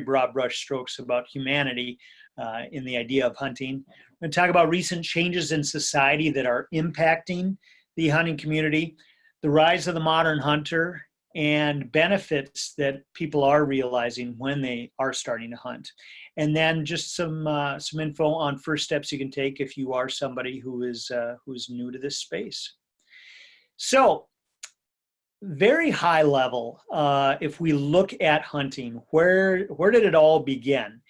broad brush strokes about humanity in the idea of hunting. We're going to talk about recent changes in society that are impacting the hunting community, the rise of the modern hunter, and benefits that people are realizing when they are starting to hunt. And then just some info on first steps you can take if you are somebody who's new to this space. So, very high level, if we look at hunting, where did it all begin?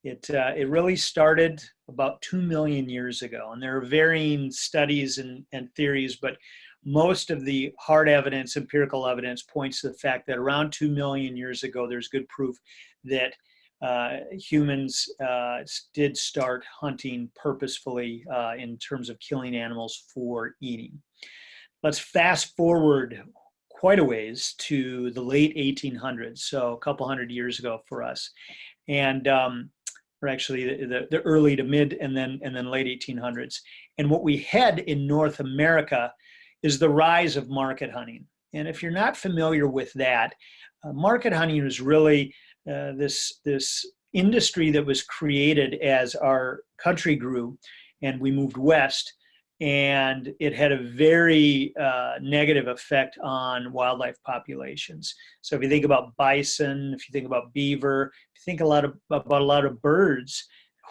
It really started about 2 million years ago, and there are varying studies and theories, but most of the hard evidence, empirical evidence, points to the fact that around 2 million years ago, there's good proof that humans did start hunting purposefully in terms of killing animals for eating. Let's fast forward quite a ways to the late 1800s, so a couple hundred years ago for us, and or actually the early to mid and then late 1800s. And what we had in North America is the rise of market hunting. And if you're not familiar with that, market hunting was really this industry that was created as our country grew and we moved west, and it had a very negative effect on wildlife populations. So if you think about bison, if you think about beaver, if you think about a lot of birds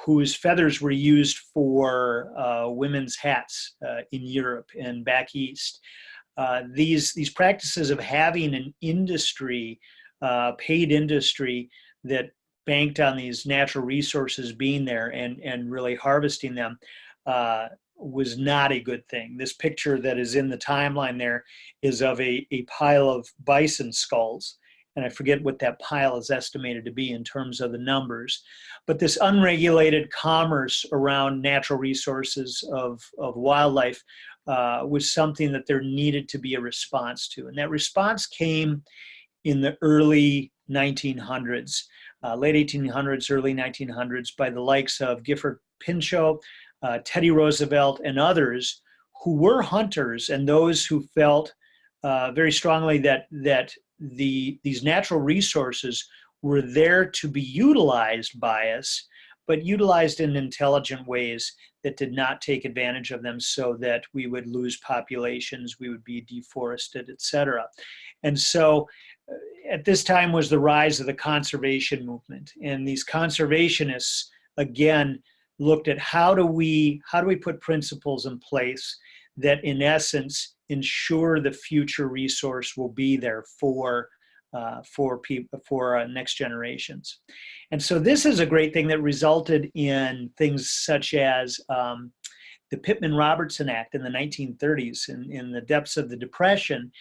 whose feathers were used for women's hats in Europe and back east. These practices of having an industry, paid industry that banked on these natural resources being there and really harvesting them was not a good thing. This picture that is in the timeline there is of a pile of bison skulls. And I forget what that pile is estimated to be in terms of the numbers. But this unregulated commerce around natural resources of wildlife was something that there needed to be a response to. And that response came in the early 1900s, late 1800s, early 1900s, by the likes of Gifford Pinchot, Teddy Roosevelt, and others who were hunters, and those who felt very strongly that these natural resources were there to be utilized by us, but utilized in intelligent ways that did not take advantage of them so that we would lose populations, we would be deforested, etc. And so at this time was the rise of the conservation movement. And these conservationists, again, looked at how do we put principles in place that in essence ensure the future resource will be there for people, for next generations. And so this is a great thing that resulted in things such as the Pittman-Robertson Act in the 1930s, in the depths of the Depression,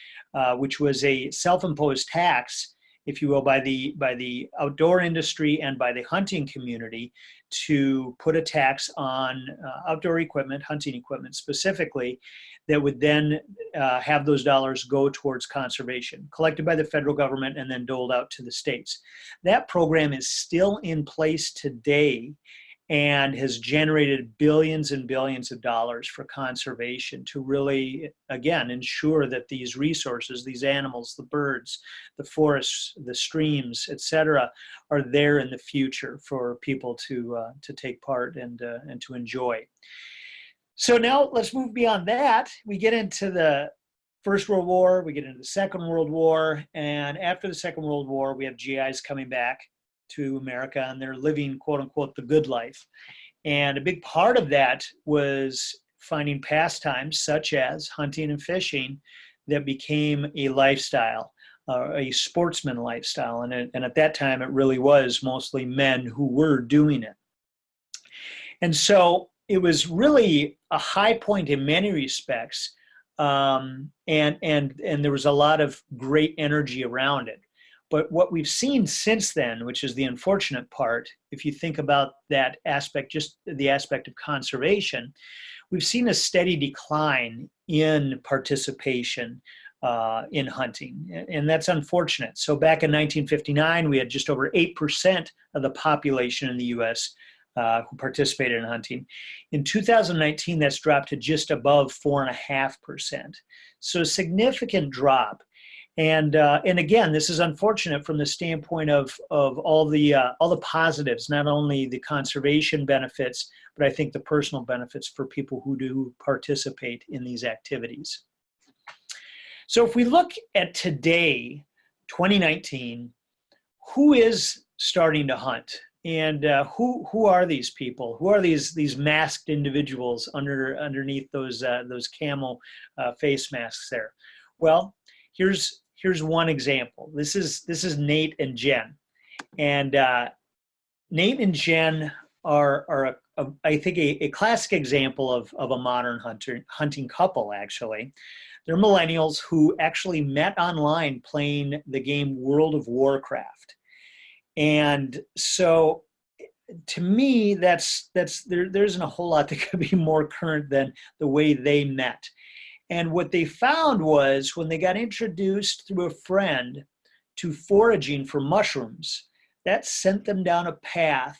which was a self-imposed tax, if you will, by the outdoor industry and by the hunting community, to put a tax on outdoor equipment, hunting equipment specifically, that would then have those dollars go towards conservation, collected by the federal government and then doled out to the states. That program is still in place today and has generated billions and billions of dollars for conservation to really, again, ensure that these resources, these animals, the birds, the forests, the streams, etc., are there in the future for people to take part and to enjoy. So now let's move beyond that. We get into the First World War, we get into the Second World War, and after the Second World War, we have GIs coming back to America, and they're living, quote unquote, the good life. And a big part of that was finding pastimes such as hunting and fishing that became a lifestyle, a sportsman lifestyle. And at that time, it really was mostly men who were doing it. And so it was really a high point in many respects. And there was a lot of great energy around it. But what we've seen since then, which is the unfortunate part, if you think about that aspect, just the aspect of conservation, we've seen a steady decline in participation in hunting, and that's unfortunate. So back in 1959, we had just over 8% of the population in the U.S. Who participated in hunting. In 2019, that's dropped to just above 4.5%. So a significant drop. And again, this is unfortunate from the standpoint of all the positives, not only the conservation benefits, but I think the personal benefits for people who do participate in these activities. So if we look at today, 2019, who is starting to hunt? And who are these people? Who are these masked individuals underneath those camel face masks there? Well, here's one example. This is Nate and Jen, and Nate and Jen are I think a classic example of a modern hunting couple. Actually, they're millennials who actually met online playing the game World of Warcraft. And so to me, there isn't a whole lot that could be more current than the way they met. And what they found was when they got introduced through a friend to foraging for mushrooms, that sent them down a path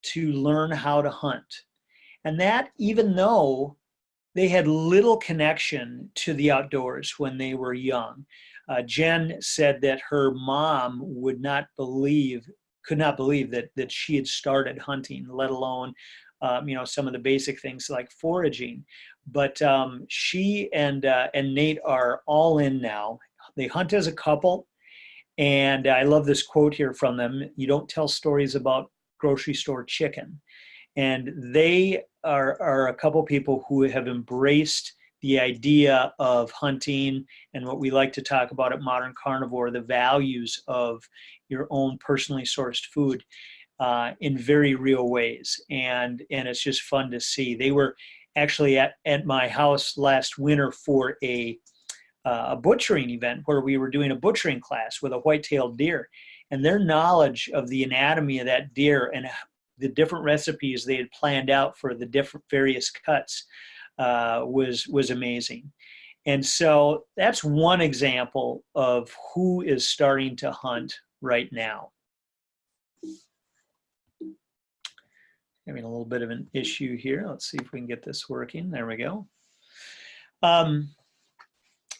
to learn how to hunt. And that, even though they had little connection to the outdoors when they were young. Jen said that her mom could not believe that she had started hunting, let alone some of the basic things like foraging. But she and Nate are all in now. They hunt as a couple, and I love this quote here from them: "You don't tell stories about grocery store chicken." And they are a couple people who have embraced the idea of hunting and what we like to talk about at Modern Carnivore, the values of your own personally sourced food in very real ways. And it's just fun to see. They were actually at my house last winter for a butchering event where we were doing a butchering class with a white-tailed deer. And their knowledge of the anatomy of that deer and the different recipes they had planned out for the different various cuts was amazing. And so that's one example of who is starting to hunt right now. Having a little bit of an issue here. Let's see if we can get this working. There we go.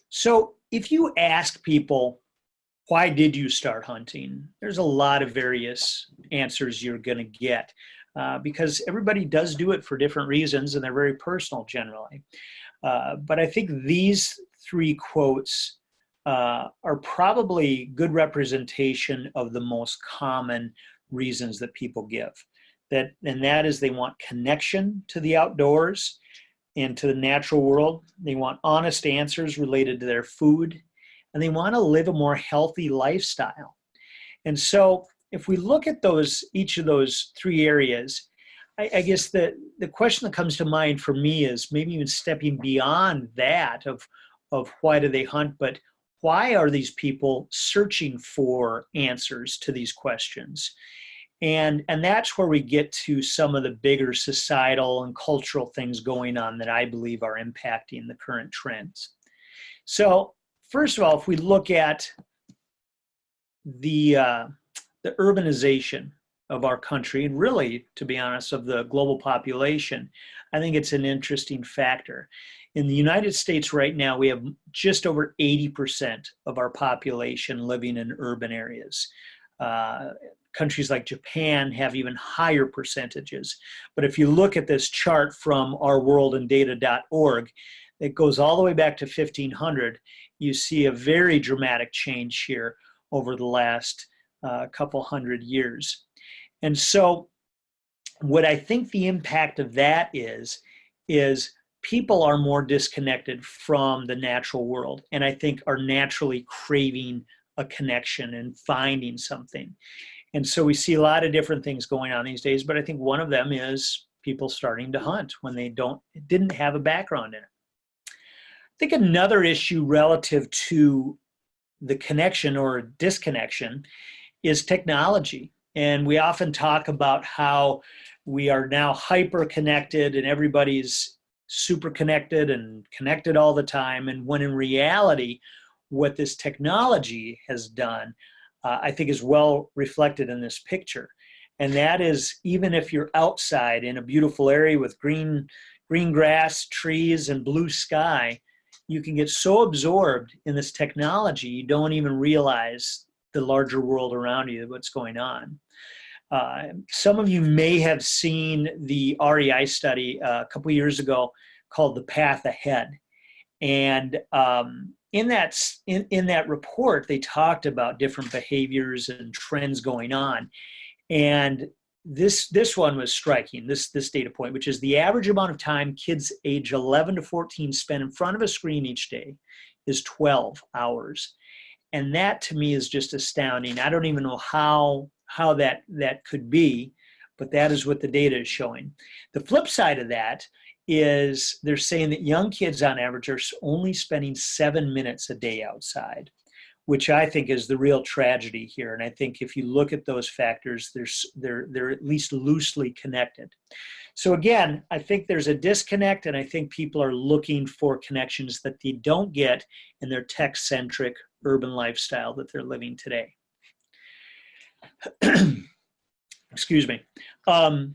So if you ask people, why did you start hunting? There's a lot of various answers you're going to get because everybody does do it for different reasons and they're very personal generally. But I think these three quotes are probably good representation of the most common reasons that people give. And that is they want connection to the outdoors and to the natural world. They want honest answers related to their food. And they want to live a more healthy lifestyle. And so if we look at each of those three areas, I guess the question that comes to mind for me is maybe even stepping beyond that of why do they hunt, but why are these people searching for answers to these questions? And that's where we get to some of the bigger societal and cultural things going on that I believe are impacting the current trends. So first of all, if we look at the urbanization of our country, and really, to be honest, of the global population, I think it's an interesting factor. In the United States right now, we have just over 80% of our population living in urban areas. Countries like Japan have even higher percentages. But if you look at this chart from ourworldandData.org, it goes all the way back to 1500. You see a very dramatic change here over the last couple hundred years. And so what I think the impact of that is people are more disconnected from the natural world, and I think are naturally craving a connection and finding something. And so we see a lot of different things going on these days, but I think one of them is people starting to hunt when they didn't have a background in it. I think another issue relative to the connection or disconnection is technology. And we often talk about how we are now hyper connected and everybody's super connected and connected all the time. And when in reality, what this technology has done, I think is well reflected in this picture. And that is, even if you're outside in a beautiful area with green grass, trees, and blue sky, you can get so absorbed in this technology, you don't even realize the larger world around you, what's going on. Some of you may have seen the REI study a couple years ago called The Path Ahead. And in that report, they talked about different behaviors and trends going on. And this one was striking, this data point, which is the average amount of time kids age 11 to 14 spend in front of a screen each day is 12 hours. And that to me is just astounding. I don't even know how that could be, but that is what the data is showing. The flip side of that is they're saying that young kids on average are only spending 7 minutes a day outside, which I think is the real tragedy here. And I think if you look at those factors, they're at least loosely connected. So again, I think there's a disconnect, and I think people are looking for connections that they don't get in their tech-centric urban lifestyle that they're living today. Excuse me. So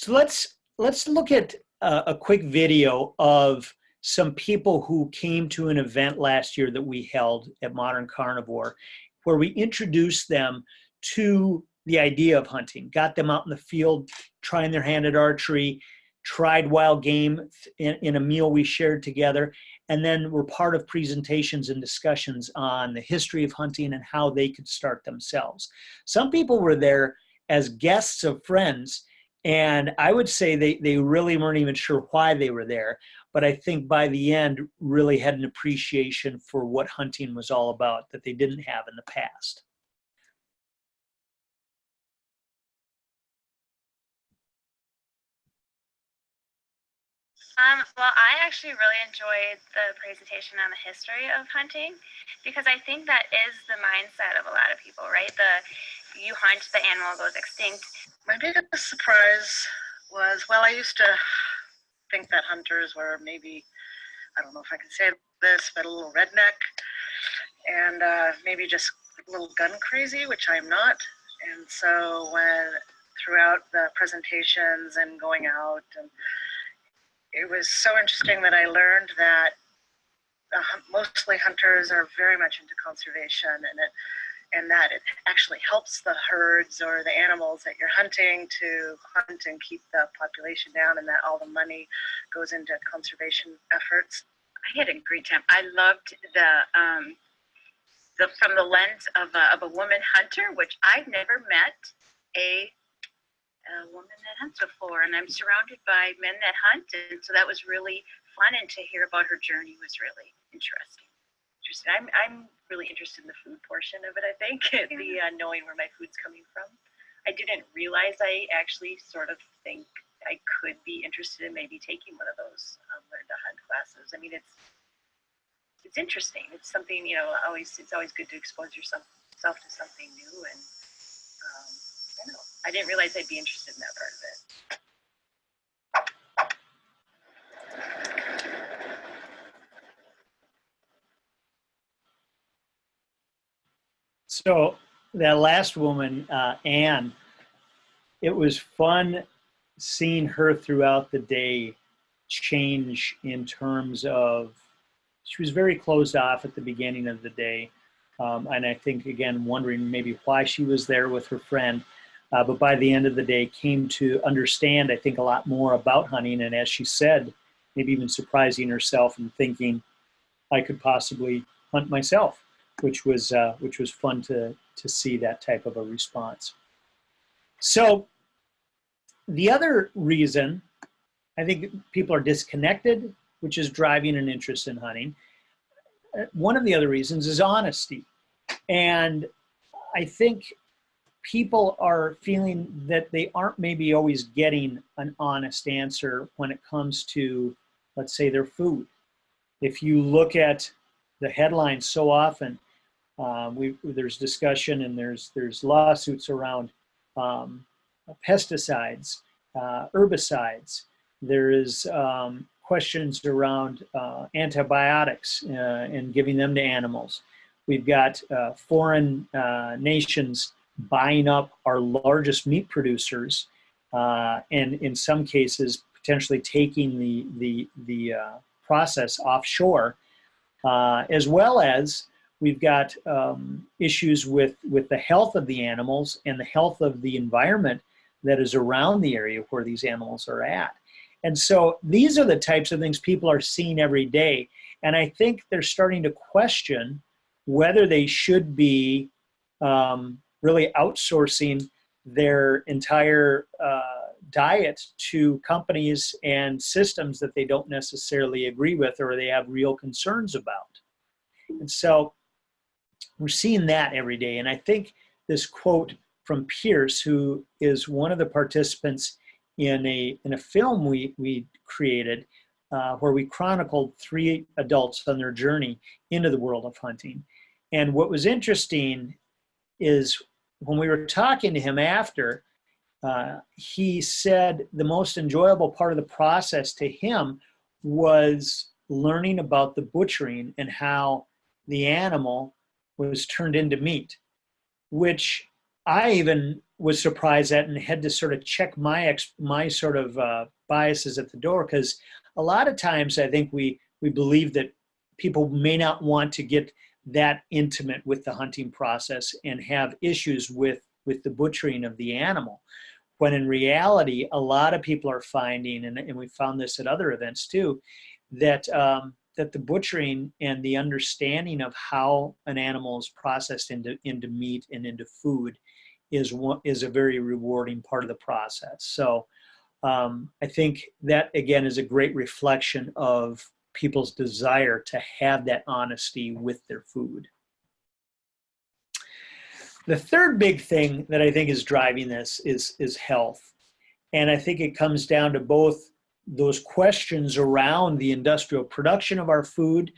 let's look at a quick video of some people who came to an event last year that we held at Modern Carnivore, where we introduced them to the idea of hunting, got them out in the field, trying their hand at archery, tried wild game in a meal we shared together, and then were part of presentations and discussions on the history of hunting and how they could start themselves. Some people were there as guests of friends, and I would say they really weren't even sure why they were there, but I think by the end really had an appreciation for what hunting was all about that they didn't have in the past. Well, I actually really enjoyed the presentation on the history of hunting, because I think that is the mindset of a lot of people, right? You hunt, the animal goes extinct. My biggest surprise was, well, I used to think that hunters were maybe, I don't know if I can say this, but a little redneck and maybe just a little gun crazy, which I'm not. And so throughout the presentations and going out, and it was so interesting that I learned that mostly hunters are very much into conservation, and that it actually helps the herds or the animals that you're hunting to hunt and keep the population down, and that all the money goes into conservation efforts. I had a great time. I loved from the lens of a woman hunter, which I've never met a woman that hunts before, and I'm surrounded by men that hunt, and so that was really fun, and to hear about her journey was really interesting. I'm really interested in the food portion of it, I think, the knowing where my food's coming from. I didn't realize I actually sort of think I could be interested in maybe taking one of those learn to hunt classes. I mean, it's interesting. It's something, it's always good to expose yourself to something new, and I don't know. I didn't realize I'd be interested in that part of it. So that last woman, Anne, it was fun seeing her throughout the day change in terms of, she was very closed off at the beginning of the day. And I think, again, wondering maybe why she was there with her friend. But by the end of the day, came to understand, I think, a lot more about hunting. And as she said, maybe even surprising herself and thinking, I could possibly hunt myself, which was fun to see that type of a response. So the other reason I think people are disconnected, which is driving an interest in hunting, one of the other reasons is honesty. And I think people are feeling that they aren't maybe always getting an honest answer when it comes to, let's say, their food. If you look at the headlines so often, there's discussion and there's lawsuits around pesticides, herbicides. There is questions around antibiotics and giving them to animals. We've got foreign nations buying up our largest meat producers, and in some cases potentially taking the process offshore as well as we've got issues with the health of the animals and the health of the environment that is around the area where these animals are at. And so these are the types of things people are seeing every day. And I think they're starting to question whether they should be really outsourcing their entire diet to companies and systems that they don't necessarily agree with or they have real concerns about. And so we're seeing that every day. And I think this quote from Pierce, who is one of the participants in a film we created where we chronicled 3 adults on their journey into the world of hunting. And what was interesting is when we were talking to him after, he said the most enjoyable part of the process to him was learning about the butchering and how the animal was turned into meat, which I even was surprised at and had to sort of check my sort of biases at the door, because a lot of times I think we believe that people may not want to get that intimate with the hunting process and have issues with the butchering of the animal, when in reality a lot of people are finding, and we found this at other events too, that that the butchering and the understanding of how an animal is processed into meat and into food is a very rewarding part of the process. So I think that again is a great reflection of people's desire to have that honesty with their food. The third big thing that I think is driving this is health. And I think it comes down to both those questions around the industrial production of our food,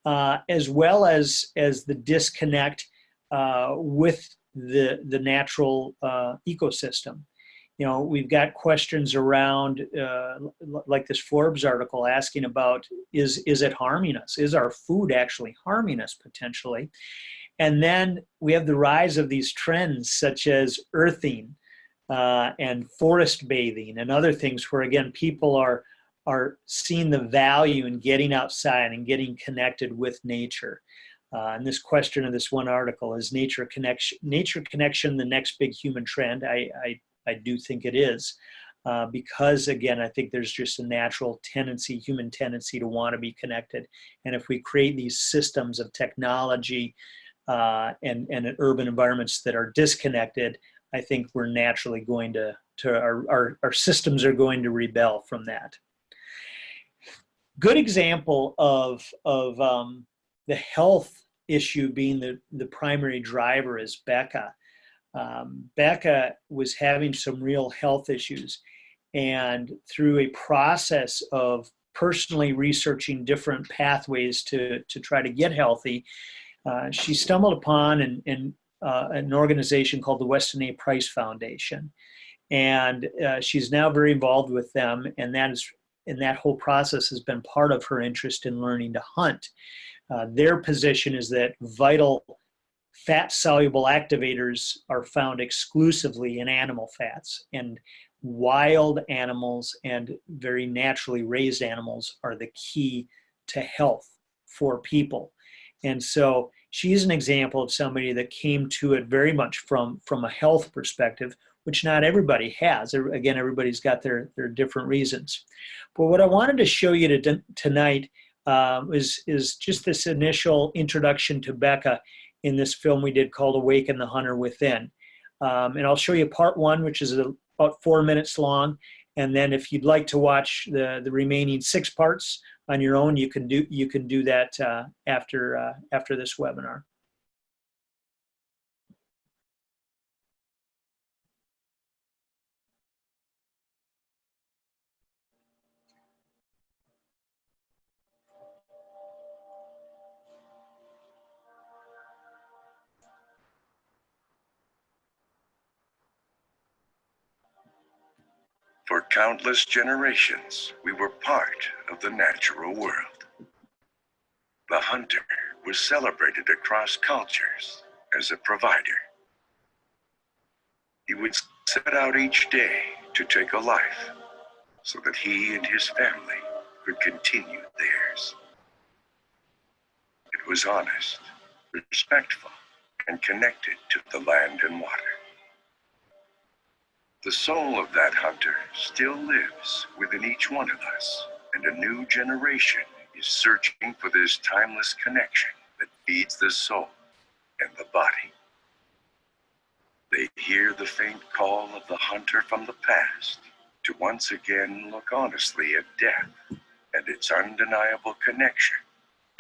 as well as the disconnect with the natural ecosystem. You know, we've got questions around, like this Forbes article asking about, is it harming us? Is our food actually harming us potentially? And then we have the rise of these trends such as earthing and forest bathing and other things where, again, people are seeing the value in getting outside and getting connected with nature. And this question of this one article, is nature connection the next big human trend? I do think it is, because again, I think there's just a natural tendency, human tendency to want to be connected. And if we create these systems of technology and in urban environments that are disconnected, I think we're naturally going to our systems are going to rebel from that. Good example of the health issue being the primary driver is Becca. Becca was having some real health issues, and through a process of personally researching different pathways to try to get healthy, she stumbled upon an organization called the Weston A. Price Foundation, and she's now very involved with them, and that whole process has been part of her interest in learning to hunt. Their position is that vital fat-soluble activators are found exclusively in animal fats, and wild animals and very naturally raised animals are the key to health for people. And so she's an example of somebody that came to it very much from a health perspective, which not everybody has. Again, everybody's got their different reasons. But what I wanted to show you tonight is just this initial introduction to Becca in this film we did called Awaken the Hunter Within. And I'll show you part 1, which is about 4 minutes long. And then if you'd like to watch the remaining 6 parts on your own, you can do that after this webinar. For countless generations, we were part of the natural world. The hunter was celebrated across cultures as a provider. He would set out each day to take a life so that he and his family could continue theirs. was honest, respectful, and connected to the land and water. The soul of that hunter still lives within each one of us, and a new generation is searching for this timeless connection that feeds the soul and the body. They hear the faint call of the hunter from the past to once again look honestly at death and its undeniable connection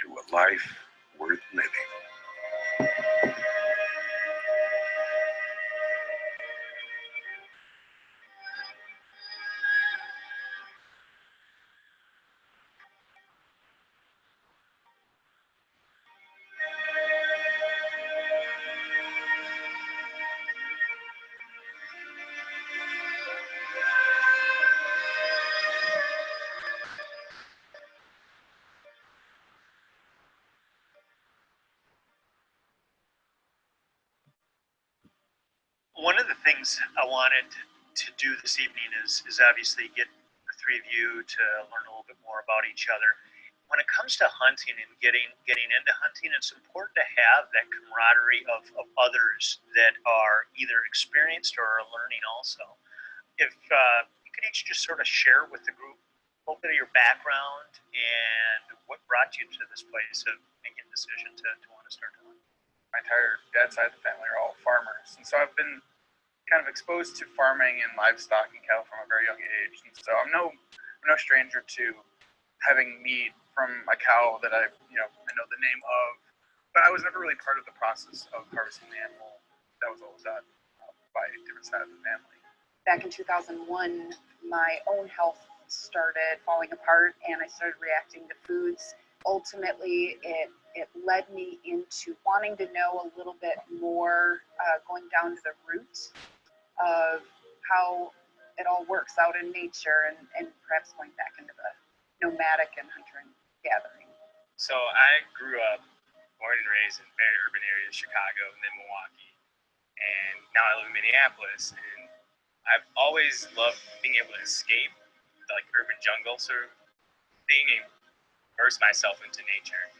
to a life worth living. One of the things I wanted to do this evening is obviously get the three of you to learn a little bit more about each other. When it comes to hunting and getting into hunting, it's important to have that camaraderie of others that are either experienced or are learning also. If you could each just sort of share with the group a little bit of your background and what brought you to this place of making a decision to want to start hunting. My entire dad's side of the family are all farmers, and so I've been kind of exposed to farming and livestock and cattle from a very young age. And so I'm no stranger to having meat from a cow that I know the name of, but I was never really part of the process of harvesting the animal. That was all done by a different side of the family. Back in 2001, my own health started falling apart, and I started reacting to foods. Ultimately, it led me into wanting to know a little bit more, going down to the root of how it all works out in nature, and perhaps going back into the nomadic and hunter and gathering. So I grew up, born and raised in very urban areas, Chicago and then Milwaukee, and now I live in Minneapolis. And I've always loved being able to escape the urban jungle sort of thing and immerse myself into nature.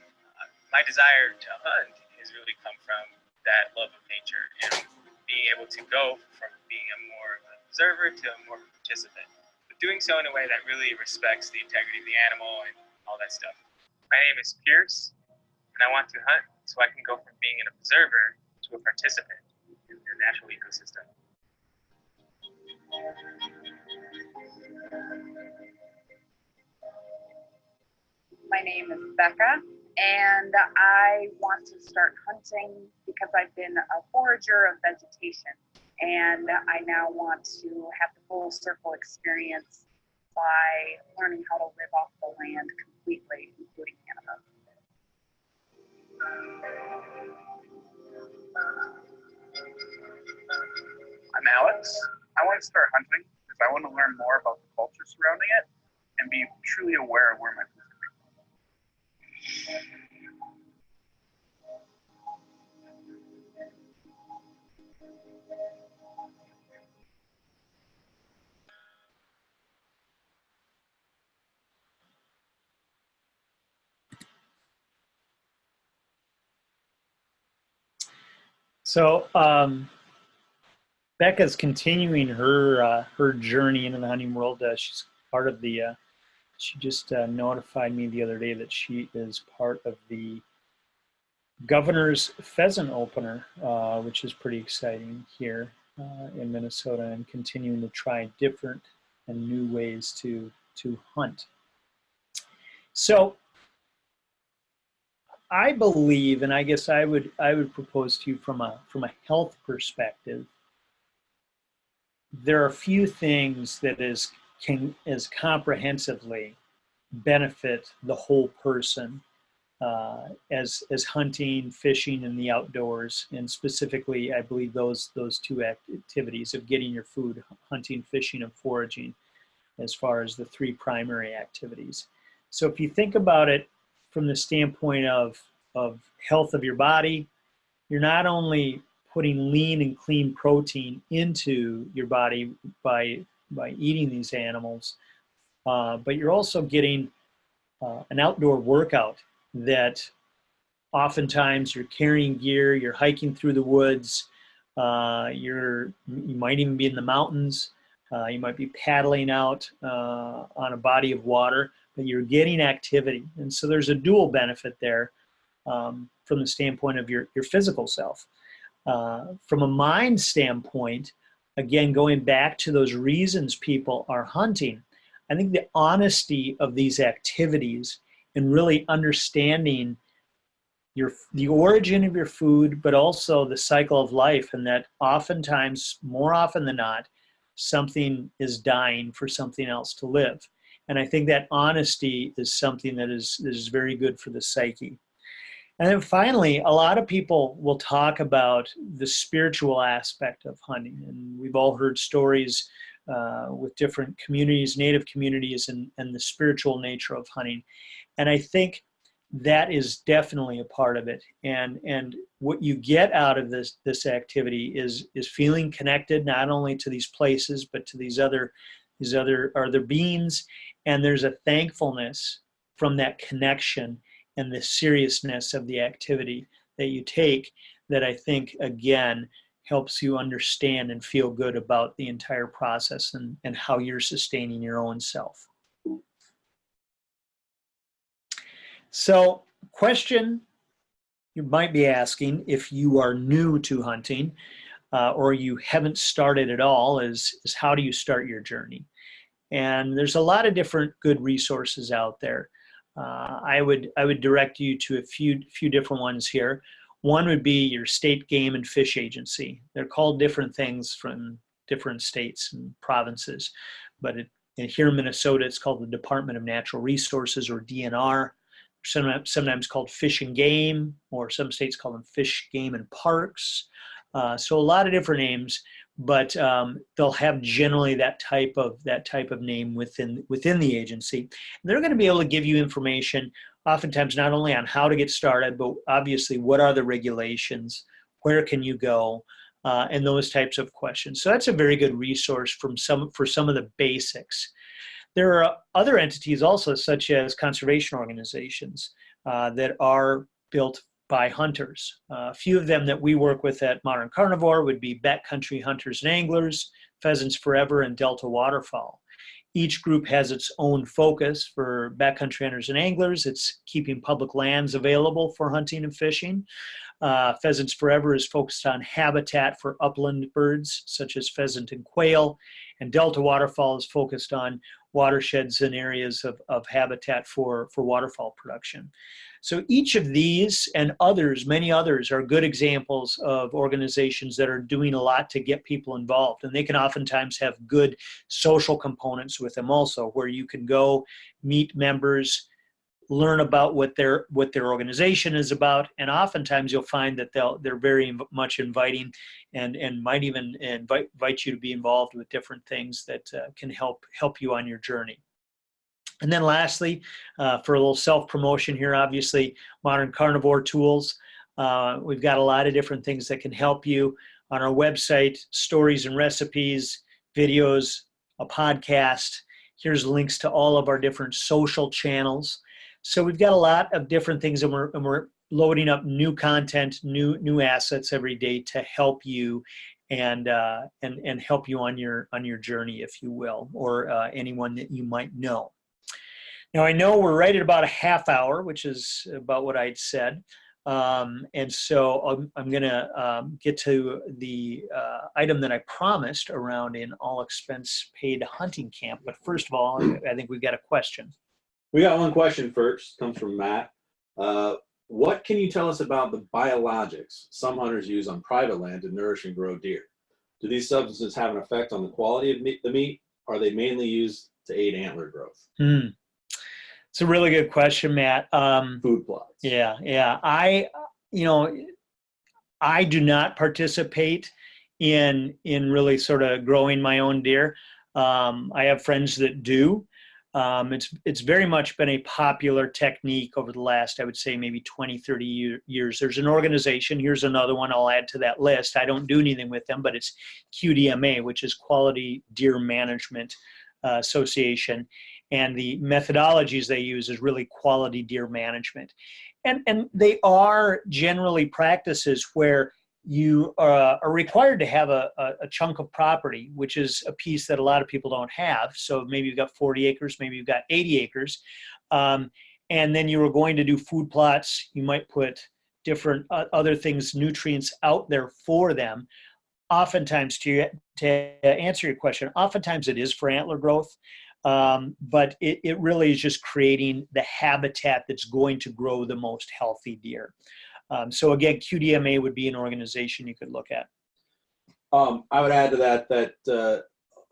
My desire to hunt has really come from that love of nature and being able to go from being a more observer to a more participant, but doing so in a way that really respects the integrity of the animal and all that stuff. My name is Pierce, and I want to hunt so I can go from being an observer to a participant in the natural ecosystem. My name is Becca, and I want to start hunting because I've been a forager of vegetation, and I now want to have the full circle experience by learning how to live off the land completely, including cannabis. I'm Alex. I want to start hunting because I want to learn more about the culture surrounding it and be truly aware of where my food is coming from. So Becca's continuing her journey into the hunting world. She's part of the. She just notified me the other day that she is part of the Governor's Pheasant Opener, which is pretty exciting here in Minnesota, and continuing to try different and new ways to hunt. So I believe, and I guess I would propose to you from a health perspective, there are a few things that can comprehensively benefit the whole person as hunting, fishing, and the outdoors, and specifically, I believe those two activities of getting your food, hunting, fishing, and foraging, as far as the three primary activities. So if you think about it from the standpoint of health of your body, you're not only putting lean and clean protein into your body by eating these animals, but you're also getting an outdoor workout that Oftentimes you're carrying gear, you're hiking through the woods, you might even be in the mountains, you might be paddling out on a body of water, but you're getting activity. And so there's a dual benefit there from the standpoint of your physical self. From a mind standpoint, again, going back to those reasons people are hunting, I think the honesty of these activities and really understanding the origin of your food, but also the cycle of life, and that oftentimes, more often than not, something is dying for something else to live. And I think that honesty is something that is very good for the psyche. And then finally, a lot of people will talk about the spiritual aspect of hunting. And we've all heard stories with different communities, native communities, and the spiritual nature of hunting. And I think that is definitely a part of it. And what you get out of this activity is feeling connected not only to these places, but to these other beings. And there's a thankfulness from that connection and the seriousness of the activity that you take that I think, again, helps you understand and feel good about the entire process and how you're sustaining your own self. So, question you might be asking if you are new to hunting or you haven't started at all is how do you start your journey? And there's a lot of different good resources out there. I would direct you to a few different ones here. One would be your state game and fish agency. They're called different things from different states and provinces, but here in Minnesota, it's called the Department of Natural Resources, or DNR. Sometimes called Fish and Game, or some states call them Fish, Game, and Parks. So a lot of different names, but they'll have generally that type of name within the agency. And they're going to be able to give you information, oftentimes not only on how to get started, but obviously what are the regulations, where can you go, and those types of questions. So that's a very good resource for some of the basics. There are other entities also, such as conservation organizations that are built by hunters. A few of them that we work with at Modern Carnivore would be Backcountry Hunters and Anglers, Pheasants Forever, and Delta Waterfowl. Each group has its own focus. For Backcountry Hunters and Anglers, it's keeping public lands available for hunting and fishing. Pheasants Forever is focused on habitat for upland birds, such as pheasant and quail. And Delta Waterfowl is focused on watersheds and areas of habitat for waterfowl production. So each of these and others, many others, are good examples of organizations that are doing a lot to get people involved. And they can oftentimes have good social components with them also, where you can go meet members, learn about what their organization is about, and oftentimes you'll find that they're very much inviting and might even invite you to be involved with different things that can help you on your journey. And then lastly, for a little self-promotion here, obviously, Modern Carnivore tools. We've got a lot of different things that can help you on our website: stories and recipes, videos, a podcast. Here's links to all of our different social channels. So we've got a lot of different things, and we're loading up new content, new assets every day to help you and help you on your journey, if you will, or anyone that you might know. Now, I know we're right at about a half hour, which is about what I'd said. And so I'm going to get to the item that I promised around an all-expense paid hunting camp. But first of all, I think we've got a question. We got one question first. Comes from Matt. What can you tell us about the biologics some hunters use on private land to nourish and grow deer? Do these substances have an effect on the quality of the meat? Are they mainly used to aid antler growth? It's a really good question, Matt. Food plots. Yeah. I do not participate in really sort of growing my own deer. I have friends that do. It's very much been a popular technique over the last, I would say, maybe 20, 30 years. There's an organization, here's another one I'll add to that list. I don't do anything with them, but it's QDMA, which is Quality Deer Management Association. And the methodologies they use is really quality deer management. And they are generally practices where you are required to have a chunk of property, which is a piece that a lot of people don't have. So maybe you've got 40 acres, maybe you've got 80 acres. And then you were going to do food plots. You might put different other things, nutrients out there for them. Oftentimes, to answer your question, oftentimes it is for antler growth. But it really is just creating the habitat that's going to grow the most healthy deer. So again, QDMA would be an organization you could look at. I would add to that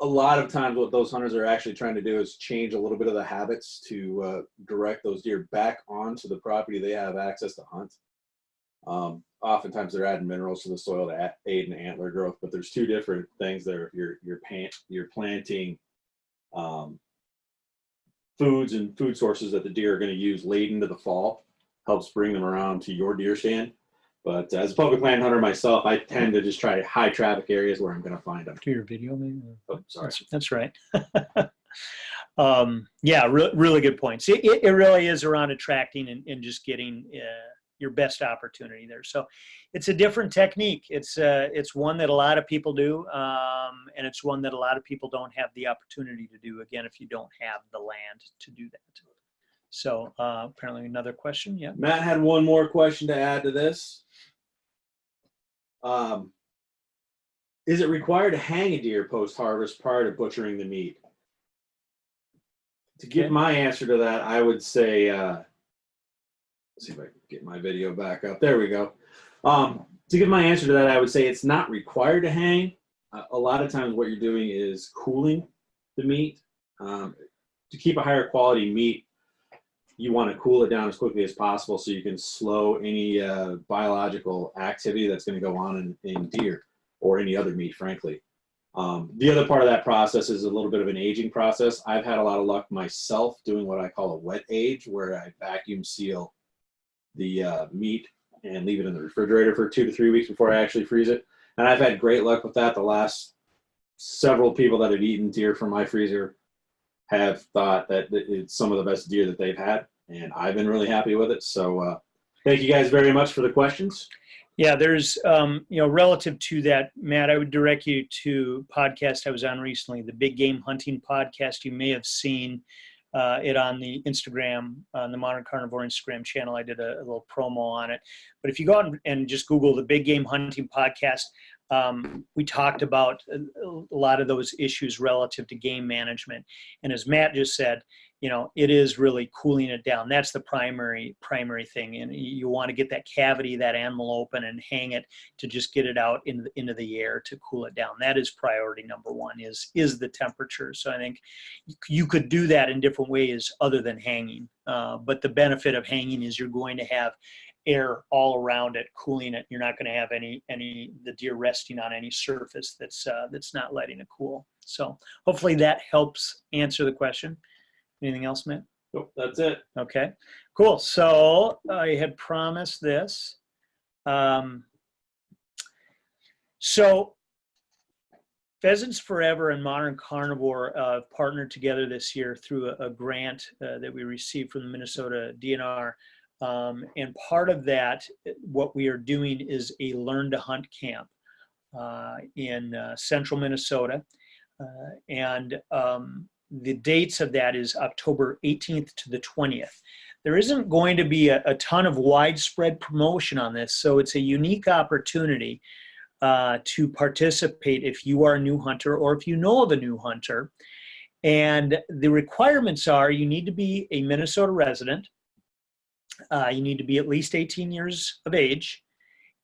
a lot of times what those hunters are actually trying to do is change a little bit of the habits to direct those deer back onto the property they have access to hunt. Oftentimes they're adding minerals to the soil to aid in antler growth, but there's two different things there. You're planting foods and food sources that the deer are going to use late into the fall, helps bring them around to your deer stand. But as a public land hunter myself, I tend to just try high traffic areas where I'm going to find them. To your video, maybe? Oh, sorry. That's right. Yeah, really good points. It really is around attracting and just getting your best opportunity there. So it's a different technique. It's one that a lot of people do, and it's one that a lot of people don't have the opportunity to do, again, if you don't have the land to do that. So apparently another question, yeah. Matt had one more question to add to this. Is it required to hang a deer post-harvest prior to butchering the meat? To give my answer to that, I would say, let's see if I can get my video back up. There we go. To give my answer to that, I would say it's not required to hang. A lot of times what you're doing is cooling the meat. To keep a higher quality meat, you want to cool it down as quickly as possible so you can slow any biological activity that's going to go on in deer or any other meat, frankly. The other part of that process is a little bit of an aging process. I've had a lot of luck myself doing what I call a wet age, where I vacuum seal the meat and leave it in the refrigerator for 2 to 3 weeks before I actually freeze it. And I've had great luck with that. The last several people that have eaten deer from my freezer have thought that it's some of the best deer that they've had, and I've been really happy with it. So thank you guys very much for the questions. Yeah, there's, relative to that, Matt, I would direct you to a podcast I was on recently, the Big Game Hunting Podcast. You may have seen it on the Instagram, on the Modern Carnivore Instagram channel. I did a little promo on it. But if you go out and just Google the Big Game Hunting Podcast, we talked about a lot of those issues relative to game management. And as Matt just said, it is really cooling it down. That's the primary thing. And you want to get that cavity, that animal open and hang it to just get it out into the air to cool it down. That is priority number one, is the temperature. So I think you could do that in different ways other than hanging. But the benefit of hanging is you're going to have air all around it, cooling it. You're not going to have the deer resting on any surface that's not letting it cool. So hopefully that helps answer the question. Anything else, Matt? Nope, that's it. Okay, cool. So I had promised this. So Pheasants Forever and Modern Carnivore partnered together this year through a grant that we received from the Minnesota DNR. And part of that, what we are doing is a Learn to Hunt camp in central Minnesota. The dates of that is October 18th to the 20th. There isn't going to be a ton of widespread promotion on this, so it's a unique opportunity to participate if you are a new hunter or if you know of a new hunter. And the requirements are you need to be a Minnesota resident, you need to be at least 18 years of age,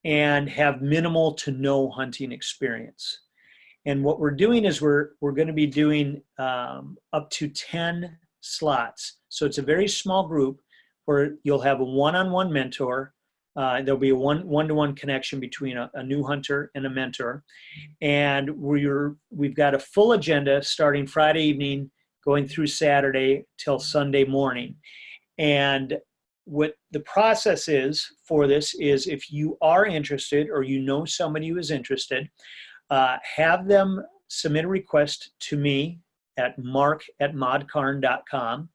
and have minimal to no hunting experience. And what we're doing is we're going to be doing up to 10 slots. So it's a very small group where you'll have a one-on-one mentor. There'll be a one-to-one connection between a new hunter and a mentor. And we've got a full agenda starting Friday evening, going through Saturday till Sunday morning. And what the process is for this is if you are interested or you know somebody who is interested, have them submit a request to me at mark@modcarn.com.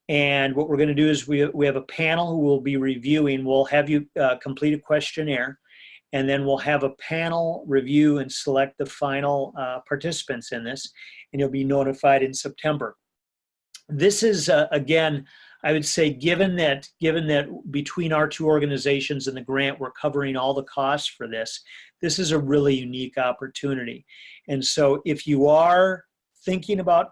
And what we're going to do is we have a panel who will be reviewing. We'll have you complete a questionnaire, and then we'll have a panel review and select the final participants in this, and you'll be notified in September. This is, again, I would say, given that between our two organizations and the grant, we're covering all the costs for this, this is a really unique opportunity. And so if you are thinking about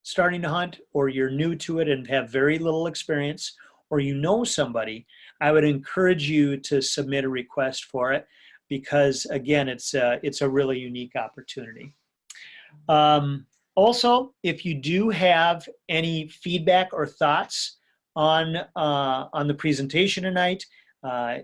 starting to hunt, or you're new to it and have very little experience, or you know somebody, I would encourage you to submit a request for it, because again, it's a really unique opportunity. Also, if you do have any feedback or thoughts on the presentation tonight,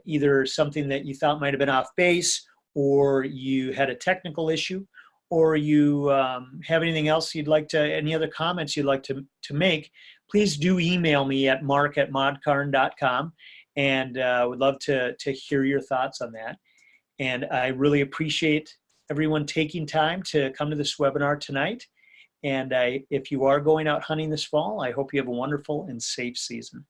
either something that you thought might have been off base, or you had a technical issue, or you have anything else you'd like to, any other comments you'd like to make, please do email me at mark@modcarn.com, and would love to hear your thoughts on that. And I really appreciate everyone taking time to come to this webinar tonight. And if you are going out hunting this fall, I hope you have a wonderful and safe season.